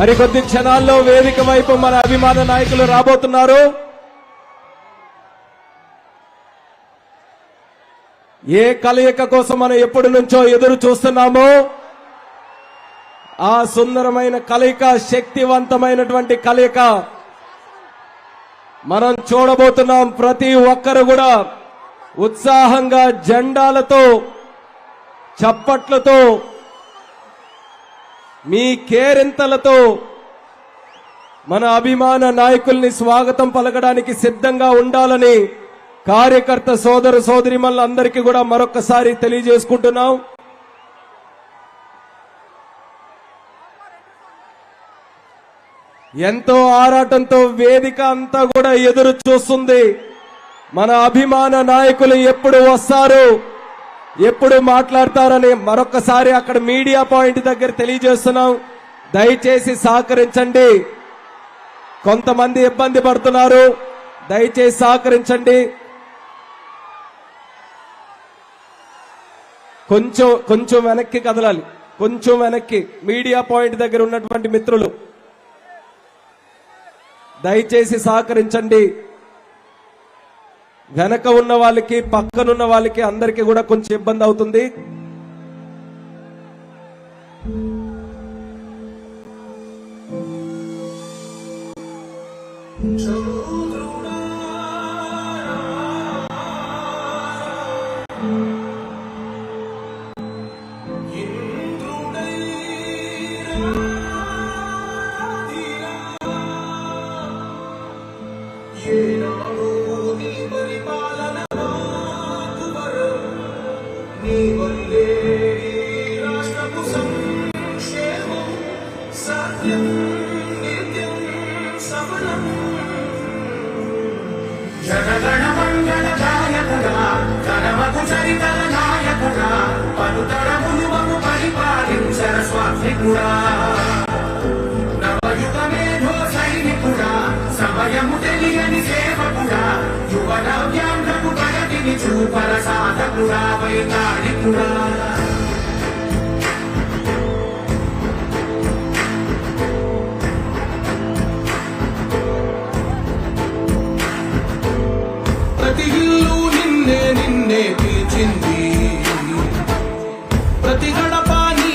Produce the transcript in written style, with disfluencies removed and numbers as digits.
మరికొద్ది క్షణాల్లో వేదిక వైపు మన అభిమాన నాయకులు రాబోతున్నారు. ఏ కలయిక కోసం మనం ఎప్పటి నుంచో ఎదురు చూస్తున్నామో ఆ సుందరమైన కలయిక, శక్తివంతమైనటువంటి కలయిక మనం చూడబోతున్నాం. ప్రతి ఒక్కరు కూడా ఉత్సాహంగా జెండాలతో, చప్పట్లతో, మీ కేరింతలతో మన అభిమాన నాయకుల్ని స్వాగతం పలకడానికి సిద్ధంగా ఉండాలని కార్యకర్త సోదర సోదరిమణులందరికీ కూడా మరొకసారి తెలియజేసుకుంటున్నాం. ఎంతో ఆరాటంతో వేదిక అంతా కూడా ఎదురు చూస్తుంది. మన అభిమాన నాయకులు ఎప్పుడు వస్తారు, ఎప్పుడు మాట్లాడతారని మరొకసారి అక్కడ మీడియా పాయింట్ దగ్గర తెలియజేస్తున్నాం. దయచేసి సహకరించండి. కొంతమంది ఇబ్బంది పడుతున్నారు, దయచేసి సహకరించండి. కొంచెం వెనక్కి కదలాలి, కొంచెం వెనక్కి. మీడియా పాయింట్ దగ్గర ఉన్నటువంటి మిత్రులు దయచేసి సహకరించండి. వెనక ఉన్న వాళ్ళకి, పక్కనున్న వాళ్ళకి అందరికీ కూడా కొంచెం ఇబ్బంది అవుతుంది. జనగణ మంగళ గాయకుడా, జనమకు చరితల నాయకుడా, పలుతరములు మము పరిపాలించర స్వామికుడా, నవయుగ మేధో సైనికుడా, సమయము తెలియని సేవకుడా, యువ నవ్యాంధ్రకు ప్రగతిని చూపర సాధకుడా, వైతాళికుడా. ప్రతి ఇల్లు నిన్నే నిన్నే పిలిచింది,